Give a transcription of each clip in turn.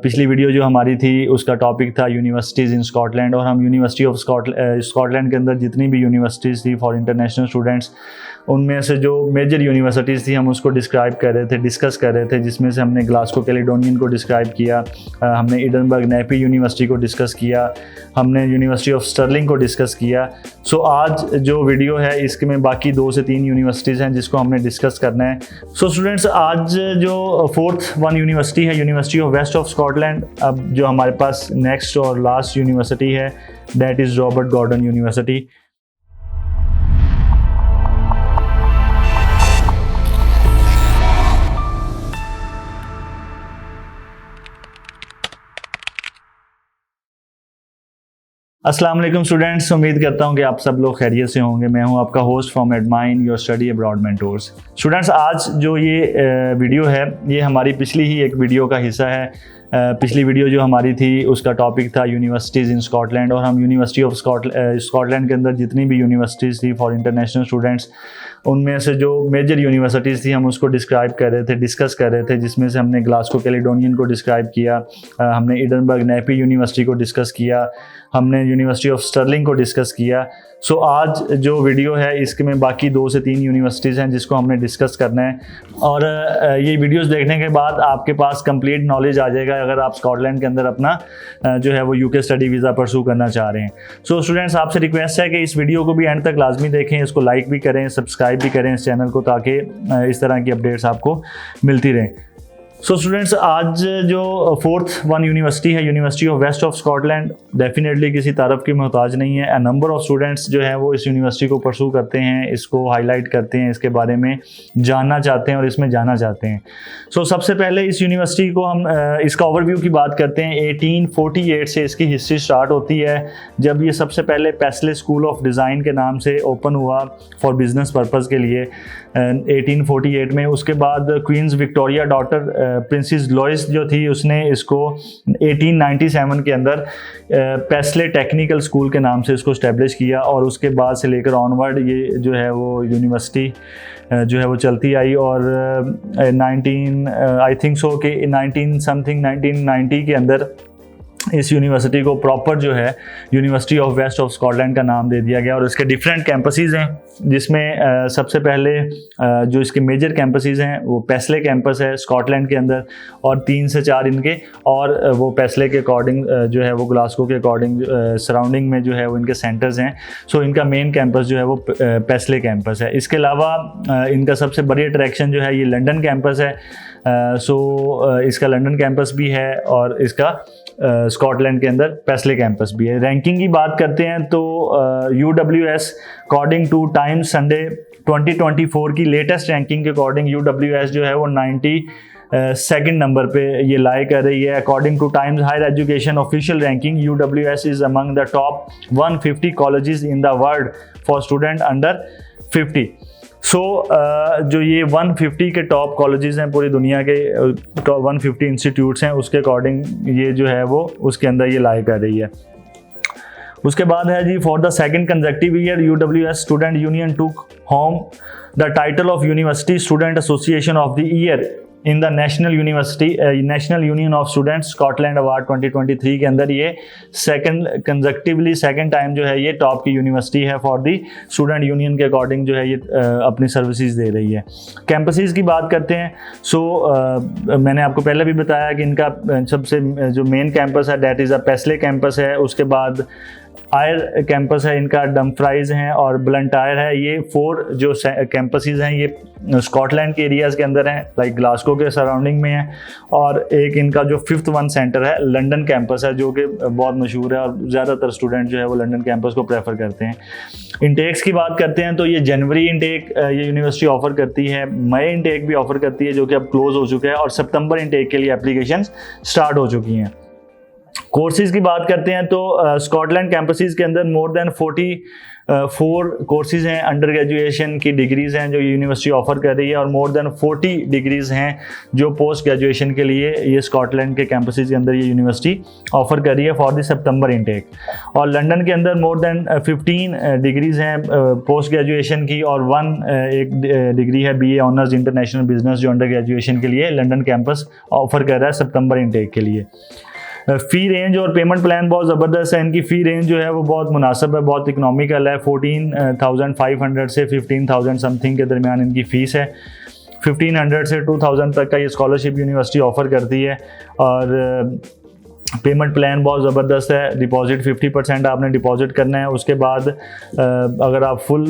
पिछली वीडियो जो हमारी थी उसका टॉपिक था यूनिवर्सिटीज़ इन स्कॉटलैंड, और हम यूनिवर्सिटी ऑफ स्कॉटलैंड के अंदर जितनी भी यूनिवर्सिटीज़ थी फॉर इंटरनेशनल स्टूडेंट्स, उनमें से जो मेजर यूनिवर्सिटीज़ थी हम उसको डिस्क्राइब कर रहे थे, डिस्कस कर रहे थे, जिसमें से हमने ग्लासगो कैलेडोनियन को डिस्क्राइब किया, हमने एडिनबर्ग नेपी यूनिवर्सिटी को डिस्कस किया, हमने यूनिवर्सिटी ऑफ स्टर्लिंग को डिस्कस किया। सो आज जो वीडियो है इसके में बाकी 2 से 3 यूनिवर्सिटीज़ हैं जिसको हमने डिस्कस करना है। सो स्टूडेंट्स, आज जो 4th वन यूनिवर्सिटी है, University of West of Scotland, अब जो हमारे पास नेक्स्ट और लास्ट यूनिवर्सिटी है that is Robert Gordon University. अस्सलाम वालेकुम स्टूडेंट्स, उम्मीद करता हूं कि आप सब लोग खैरियत से होंगे। मैं हूं आपका host from Admine your study abroad mentors. Students, आज जो ये वीडियो है ये हमारी पिछली ही एक वीडियो का हिस्सा है। पिछली वीडियो जो हमारी थी उसका टॉपिक था यूनिवर्सिटीज़ इन स्कॉटलैंड, और हम यूनिवर्सिटी ऑफ स्कॉटलैंड के अंदर जितनी भी यूनिवर्सिटीज़ थी फॉर इंटरनेशनल स्टूडेंट्स, उनमें से जो मेजर यूनिवर्सिटीज़ थी हम उसको डिस्क्राइब कर रहे थे, डिस्कस कर रहे थे, जिसमें से हमने ग्लासगो कैलेडोनियन को डिस्क्राइब किया, हमने एडिनबर्ग नेपी यूनिवर्सिटी को डिस्कस किया, हमने यूनिवर्सिटी ऑफ स्टर्लिंग को डिस्कस किया। सो आज जो वीडियो है इसके में बाकी 2 से 3 यूनिवर्सिटीज़ हैं जिसको हमने डिस्कस करना है, और ये वीडियोस देखने के बाद आपके पास कंप्लीट नॉलेज आ जाएगा अगर आप स्कॉटलैंड के अंदर अपना जो है वो यूके स्टडी वीज़ा परसू करना चाह रहे हैं। सो स्टूडेंट्स, आपसे रिक्वेस्ट है कि इस वीडियो को भी एंड तक लाजमी देखें, इसको लाइक भी करें, सब्सक्राइब भी करें इस चैनल को, ताकि इस तरह की अपडेट्स आपको मिलती रहें। सो स्टूडेंट्स, आज जो 4th वन यूनिवर्सिटी है, University of West of Scotland, definitely किसी तारफ़ की मोहताज नहीं है। अ नंबर ऑफ स्टूडेंट्स जो है वो इस यूनिवर्सिटी को परसू करते हैं, इसको हाईलाइट करते हैं, इसके बारे में जानना चाहते हैं और इसमें जाना चाहते हैं। सो सबसे पहले इस यूनिवर्सिटी को हम इसका ओवरव्यू की बात करते हैं। 1848 से इसकी हिस्ट्री स्टार्ट होती है, जब ये सबसे पहले पेस्ले स्कूल ऑफ डिज़ाइन के नाम से ओपन हुआ फॉर बिज़नेस पर्पज़ के लिए 1848 में। उसके बाद queen's Victoria daughter princess Louise जो थी उसने इसको 1897 के अंदर पेस्ले टेक्निकल स्कूल के नाम से इसको इस्टेब्लिश किया, और उसके बाद से लेकर ऑनवर्ड ये जो है वो यूनिवर्सिटी जो है वो चलती आई, और 1990 के अंदर इस यूनिवर्सिटी को प्रॉपर जो है University of West of Scotland का नाम दे दिया गया। और इसके डिफरेंट कैंपसेस हैं, जिसमें सबसे पहले जो इसके मेजर कैंपसेस हैं वो पेस्ले कैंपस है स्कॉटलैंड के अंदर, और 3 से 4 इनके, और वो पेस्ले के अकॉर्डिंग जो है वो ग्लासगो के अकॉर्डिंग सराउंडिंग में जो है वो इनके सेंटर्स हैं। सो इनका मेन कैंपस जो है वो पेस्ले कैंपस है। इसके अलावा इनका सबसे बड़ी अट्रैक्शन जो है ये लंदन कैंपस है। इसका लंदन कैंपस भी है, और इसका स्कॉटलैंड के अंदर पेस्ले कैंपस भी है। रैंकिंग की बात करते हैं तो UWS according to times Sunday 2024 की लेटेस्ट रैंकिंग के अकॉर्डिंग UWS जो है वो 92nd नंबर पे ये लाई कर रही है। According to Times Higher Education official ranking, UWS is among the top 150 colleges in the world for student under 50। So जो ये 150 के टॉप कॉलेजेस हैं पूरी दुनिया के, टॉप 150 इंस्टीट्यूट्स हैं, उसके अकॉर्डिंग ये जो है वो उसके अंदर ये लाई कर रही है। उसके बाद है जी, for the second consecutive year UWS student union took home the title of university student association of the year in the national union of students Scotland award 2023 के अंदर ये सेकंड टाइम जो है ये टॉप की यूनिवर्सिटी है for the student union के according जो है ये अपनी सर्विसेज दे रही है। कैंपसेस की बात करते हैं। मैंने आपको पहले भी बताया कि इनका सबसे जो मेन कैंपस है दैट इज़ अ पेस्ले कैंपस है। उसके बाद आयर कैंपस है इनका, डमफ्राइज हैं और ब्लंटायर है। ये 4 जो कैंपसेस हैं ये स्कॉटलैंड के एरियाज़ के अंदर हैं, लाइक ग्लासगो के सराउंडिंग में है। और एक इनका जो 5th वन सेंटर है लंदन कैंपस है, जो कि बहुत मशहूर है और ज़्यादातर स्टूडेंट जो है वो लंदन कैंपस को प्रेफर करते हैं। इंटेक्स की बात करते हैं तो ये जनवरी इंटेक ये यूनिवर्सिटी ऑफर करती है, मई इंटेक भी ऑफर करती है जो कि अब क्लोज हो चुका है, और सितंबर इंटेक के लिए एप्लीकेशन स्टार्ट हो चुकी हैं। कोर्सेज की बात करते हैं तो स्कॉटलैंड कैंपसेस के अंदर मोर देन 40 4 कोर्सेज हैं, अंडर ग्रेजुएशन की डिग्रीज़ हैं जो यूनिवर्सिटी ऑफर कर रही है, और मोर देन 40 डिग्रीज़ हैं जो पोस्ट ग्रेजुएशन के लिए ये स्कॉटलैंड के कैंपसेस के अंदर ये यूनिवर्सिटी ऑफर कर रही है फॉर द सितंबर इनटेक। और लंदन के अंदर मोर देन 15 डिग्रीज़ हैं पोस्ट ग्रेजुएशन की, और एक डिग्री है BA ऑनर्स इंटरनेशनल बिजनेस जो अंडर ग्रेजुएशन के लिए लंदन कैंपस ऑफर कर रहा है सितंबर इनटेक के लिए। फ़ी रेंज और पेमेंट प्लान बहुत ज़बरदस्त है। इनकी फ़ी रेंज जो है वो बहुत मुनासिब है, बहुत इकोनॉमिकल है। 14,500 से 15,000 समथिंग के दरमियान इनकी फ़ीस है। 1,500 से 2,000 तक का ये स्कॉलरशिप यूनिवर्सिटी ऑफ़र करती है। और पेमेंट प्लान बहुत ज़बरदस्त है। डिपॉजिट 50% आपने डिपॉजिट करना है। उसके बाद अगर आप फुल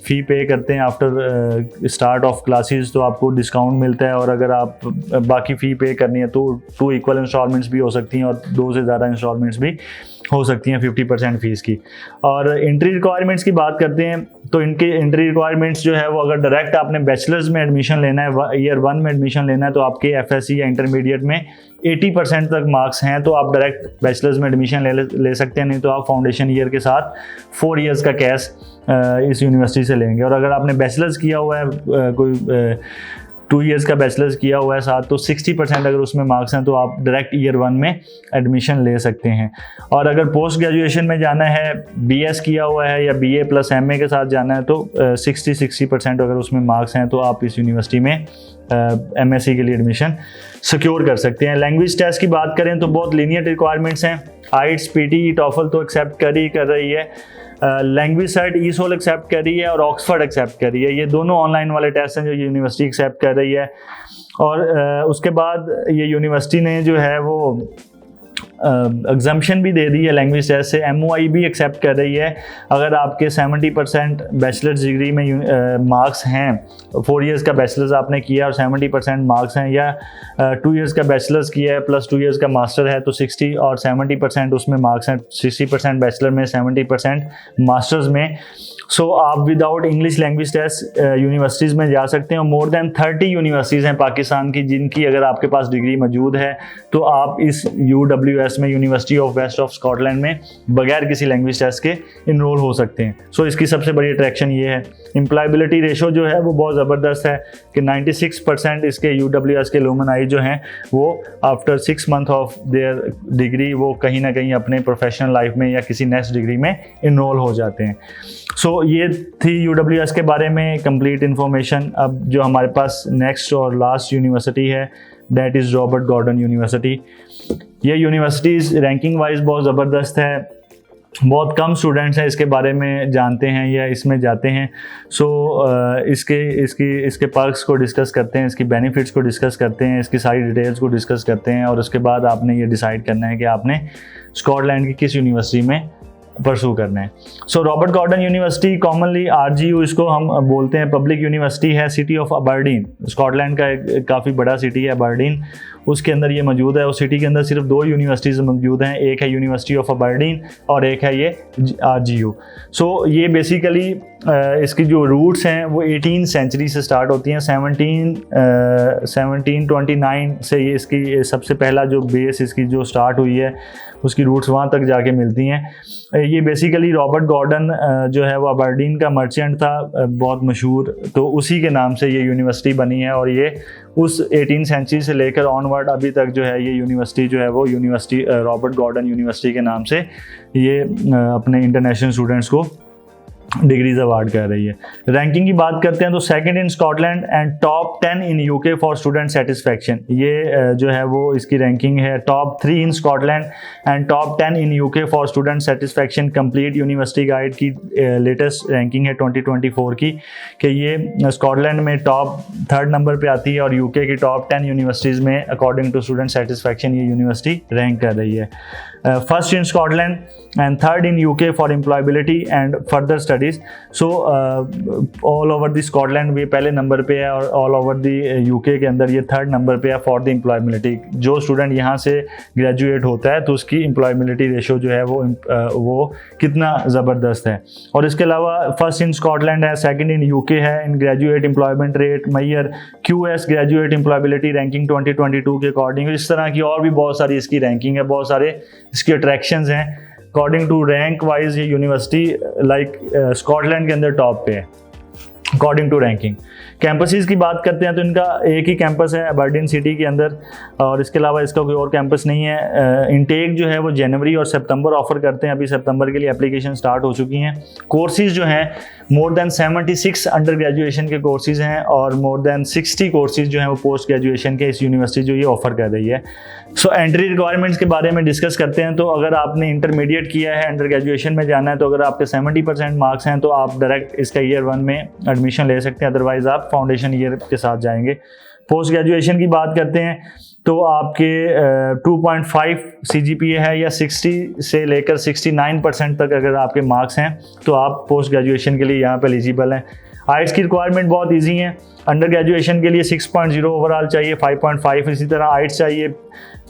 फ़ी पे करते हैं आफ्टर स्टार्ट ऑफ क्लासेस तो आपको डिस्काउंट मिलता है, और अगर आप बाकी फ़ी पे करनी है तो 2 इक्वल इंस्टॉलमेंट्स भी हो सकती हैं और 2 से ज़्यादा इंस्टॉलमेंट्स भी हो सकती हैं 50% फ़ीस की। और एंट्री रिक्वायरमेंट्स की बात करते हैं तो इनके एंट्री रिक्वायरमेंट्स जो है वो, अगर डायरेक्ट आपने बैचलर्स में एडमिशन लेना है, ईयर 1 में एडमिशन लेना है, तो आपके FSC या इंटरमीडिएट में 80% तक मार्क्स हैं तो आप डायरेक्ट बैचलर्स में एडमिशन ले सकते हैं, नहीं तो आप फाउंडेशन ईयर के साथ 4 इयर्स का कैश इस यूनिवर्सिटी से लेंगे। और अगर आपने बैचलर्स किया हुआ है, कोई 2 इयर्स का बैचलर्स किया हुआ है साथ, तो 60% अगर उसमें मार्क्स हैं तो आप डायरेक्ट ईयर 1 में एडमिशन ले सकते हैं। और अगर पोस्ट ग्रेजुएशन में जाना है, BS किया हुआ है या BA प्लस MA के साथ जाना है, तो 60% अगर उसमें मार्क्स हैं तो आप इस यूनिवर्सिटी में MSc के लिए एडमिशन सिक्योर कर सकते हैं। लैंग्वेज टेस्ट की बात करें तो बहुत लीनियर रिक्वायरमेंट्स हैं। IELTS, PTE, TOEFL तो एक्सेप्ट कर रही है। लैंग्वेज साइड ESOL एक्सेप्ट कर रही है और ऑक्सफर्ड एक्सेप्ट कर रही है। ये दोनों ऑनलाइन वाले टेस्ट हैं जो यूनिवर्सिटी एक्सेप्ट कर रही है। और उसके बाद ये यूनिवर्सिटी ने जो है वो एग्जाम्पशन भी दे दी है लैंग्वेज टेस्ट से। MOI भी एक्सेप्ट कर रही है। अगर आपके 70% बैचलर्स डिग्री में मार्क्स हैं, 4 इयर्स का बैचलर्स आपने किया और 70% मार्क्स हैं, या 2 इयर्स का बैचलर्स किया है प्लस 2 इयर्स का मास्टर है, तो 60 और 70% उसमें मार्क्स हैं, 60% बैचलर में, 70% मास्टर्स में। सो आप without English language test universities में जा सकते हैं। और मोर देन 30 यूनिवर्सिटीज़ हैं पाकिस्तान की जिनकी अगर आपके पास डिग्री मौजूद है तो आप इस UWS में, University of West of Scotland में, बगैर किसी लैंग्वेज टेस्ट के इनरोल हो सकते हैं। सो इसकी सबसे बड़ी अट्रैक्शन ये है। एम्प्लॉयबिलिटी रेशो जो है वो बहुत ज़बरदस्त है कि 96% इसके UWS के लुमनाई जो हैं वो after 6 month of their degree वो कहीं ना कहीं अपने प्रोफेशनल लाइफ में या किसी नेक्स्ट डिग्री में इनरोल हो जाते हैं। सो ये थी UWS के बारे में कंप्लीट इन्फॉर्मेशन। अब जो हमारे पास नेक्स्ट और लास्ट यूनिवर्सिटी है that is Robert Gordon University. ये यूनिवर्सिटीज़ रैंकिंग वाइज बहुत ज़बरदस्त है। बहुत कम स्टूडेंट्स हैं इसके बारे में जानते हैं या इसमें जाते हैं। सो इसके पर्क्स को डिस्कस करते हैं, इसकी बेनिफिट्स को डिस्कस करते हैं, इसकी सारी डिटेल्स को डिस्कस करते हैं, और उसके बाद आपने ये डिसाइड करना है कि आपने स्कॉटलैंड की किस यूनिवर्सिटी में परसू करना है। So Robert Gordon University, commonly RGU इसको हम बोलते हैं, पब्लिक यूनिवर्सिटी है, सिटी ऑफ अबरडीन। स्कॉटलैंड का एक काफ़ी बड़ा सिटी है अबरडीन, उसके अंदर ये मौजूद है। उस सिटी के अंदर सिर्फ 2 यूनिवर्सिटीज़ मौजूद हैं, एक है यूनिवर्सिटी ऑफ अबरडीन और एक है ये RGU। सो ये बेसिकली इसकी जो रूट्स हैं वो 18वीं सेंचुरी से स्टार्ट होती हैं। 1729 से ये इसकी सबसे पहला जो बेस इसकी जो स्टार्ट हुई है उसकी रूट्स वहाँ तक जाके मिलती हैं। ये बेसिकली रॉबर्ट गॉर्डन जो है वो अबरडीन का मर्चेंट था, बहुत मशहूर, तो उसी के नाम से ये यूनिवर्सिटी बनी है। और ये उस 18वीं सेंचुरी से लेकर ऑनवर्ड अभी तक जो है ये यूनिवर्सिटी जो है वो यूनिवर्सिटी रॉबर्ट गॉर्डन यूनिवर्सिटी के नाम से ये अपने इंटरनेशनल स्टूडेंट्स को डिग्रीज अवार्ड कर रही है। रैंकिंग की बात करते हैं तो second in Scotland and top 10 in UK for student satisfaction. ये जो है वो इसकी रैंकिंग है। Top 3 in Scotland and top 10 in UK for student satisfaction complete university guide की लेटेस्ट रैंकिंग है 2024 की, कि ये स्कॉटलैंड में टॉप 3rd नंबर पे आती है और UK की टॉप 10 यूनिवर्सिटीज़ में अकॉर्डिंग टू स्टूडेंट सेटिस्फैक्शन ये यूनिवर्सिटी रैंक कर रही है। First in Scotland and 3rd in UK for employability and further studies. So all over the Scotland ये पहले नंबर पे है और all over the UK के अंदर ये 3rd नंबर पे है for the employability। जो स्टूडेंट यहाँ से ग्रेजुएट होता है तो उसकी employability रेशो जो है वो कितना ज़बरदस्त है। और इसके अलावा फर्स्ट इन स्कॉटलैंड है, सेकंड इन UK है इन ग्रेजुएट एम्प्लॉयमेंट रेट मैयर, QS ग्रेजुएट एम्प्लॉयबिलिटी रैंकिंग 2022 के अकॉर्डिंग। इस तरह की और भी बहुत सारी इसकी रैंकिंग है, बहुत सारे इसके अट्रैक्शंस हैं। अकॉर्डिंग टू रैंक वाइज ये यूनिवर्सिटी लाइक स्कॉटलैंड के अंदर टॉप पे है अकॉर्डिंग टू रैंकिंग। कैंपसेस की बात करते हैं तो इनका एक ही कैंपस है अबरडीन सिटी के अंदर, और इसके अलावा इसका कोई और कैंपस नहीं है। इनटेक जो है वो जनवरी और सितंबर ऑफर करते हैं, अभी सितंबर के लिए एप्लीकेशन स्टार्ट हो चुकी हैं। कोर्सेज जो हैं मोर देन 76 अंडर ग्रेजुएशन के कोर्सेज हैं और मोर देन 60 कोर्सेज जो हैं वो पोस्ट ग्रेजुएशन के इस यूनिवर्सिटी जो ये ऑफर कर रही है। सो एंट्री रिक्वायरमेंट्स के बारे में डिस्कस करते हैं। तो अगर आपने इंटरमीडिएट किया है, अंडर ग्रेजुएशन में जाना है, तो अगर आपके 70% मार्क्स हैं तो आप डायरेक्ट इसका ईयर 1 में एडमिशन ले सकते हैं, अदरवाइज आप फाउंडेशन ईयर के साथ जाएंगे। पोस्ट ग्रेजुएशन की बात करते हैं तो आपके 2.5 CGPA है या 60 से लेकर 69% तक अगर आपके मार्क्स हैं तो आप पोस्ट ग्रेजुएशन के लिए यहाँ पे एलिजिबल हैं। आइट्स की रिक्वायरमेंट बहुत इजी है। अंडर ग्रेजुएशन के लिए 6.0 ओवरऑल चाहिए, 5.5 इसी तरह आइट्स चाहिए,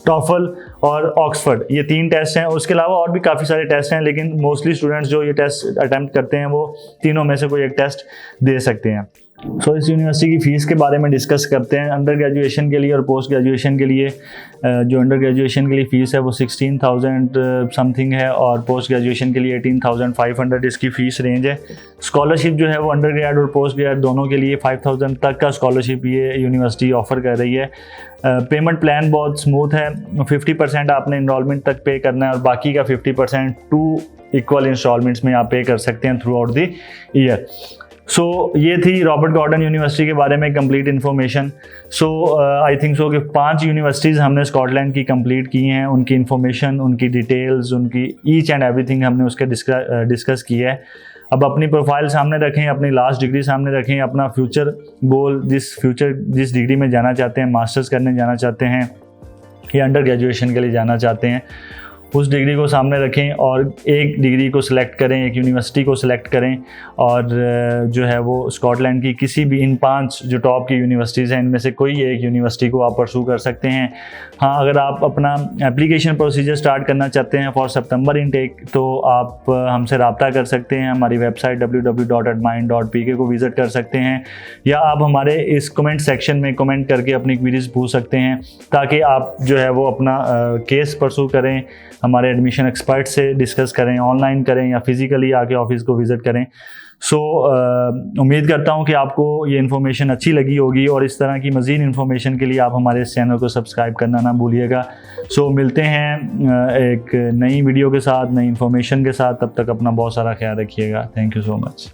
टॉफल और ऑक्सफर्ड, ये 3 टेस्ट हैं। उसके अलावा और भी काफ़ी सारे टेस्ट हैं, लेकिन मोस्टली स्टूडेंट्स जो ये टेस्ट अटैम्प्ट करते हैं वो तीनों में से कोई एक टेस्ट दे सकते हैं। सो इस यूनिवर्सिटी की फ़ीस के बारे में डिस्कस करते हैं। अंडर ग्रेजुएशन के लिए और पोस्ट ग्रेजुएशन के लिए जो अंडर ग्रेजुएशन के लिए फ़ीस है वो 16,000 समथिंग है और पोस्ट ग्रेजुएशन के लिए 18,500 इसकी फ़ीस रेंज है। स्कॉलरशिप जो है वो अंडर ग्रेड और पोस्ट ग्रेड दोनों के लिए 5,000 तक का स्कॉलरशिप ये यूनिवर्सिटी ऑफ़र कर रही है। पेमेंट प्लान बहुत स्मूथ है, 50% आपने इनरोलमेंट तक पे करना है और बाकी का 50% 2 इक्वल इंस्टॉलमेंट्स में आप पे कर सकते हैं थ्रू आउट द ईयर। सो ये थी रॉबर्ट गॉर्डन यूनिवर्सिटी के बारे में complete information. So I think so कि 5 यूनिवर्सिटीज़ हमने स्कॉटलैंड की कंप्लीट की हैं, उनकी इन्फॉर्मेशन, उनकी डिटेल्स, उनकी ईच एंड एवरीथिंग हमने उसके डिस्कस किया है। अब अपनी प्रोफाइल सामने रखें, अपनी लास्ट डिग्री सामने रखें, अपना फ्यूचर गोल जिस डिग्री में जाना चाहते हैं, मास्टर्स करने जाना चाहते हैं या अंडर ग्रेजुएशन के लिए जाना चाहते हैं, उस डिग्री को सामने रखें और एक डिग्री को सिलेक्ट करें, एक यूनिवर्सिटी को सिलेक्ट करें और जो है वो स्कॉटलैंड की किसी भी इन 5 जो टॉप की यूनिवर्सिटीज़ हैं इनमें से कोई एक यूनिवर्सिटी को आप परसू कर सकते हैं। हाँ, अगर आप अपना एप्लीकेशन प्रोसीजर स्टार्ट करना चाहते हैं फॉर सितंबर इनटेक तो आप हमसे रब्ता कर सकते हैं। हमारी वेबसाइट www.admine.pk को विज़िट कर सकते हैं या आप हमारे इस कमेंट सेक्शन में कमेंट करके अपनी क्वेरीज पूछ सकते हैं ताकि आप जो है वो अपना केस परसू करें, हमारे एडमिशन एक्सपर्ट से डिस्कस करें, ऑनलाइन करें या फिज़िकली आके ऑफिस को विज़िट करें। सो उम्मीद करता हूँ कि आपको ये इन्फॉर्मेशन अच्छी लगी होगी और इस तरह की मज़ीद इन्फॉर्मेशन के लिए आप हमारे इस चैनल को सब्सक्राइब करना ना भूलिएगा। सो मिलते हैं एक नई वीडियो के साथ, नई इन्फॉर्मेशन के साथ। तब तक अपना बहुत सारा ख्याल रखिएगा। Thank you so much.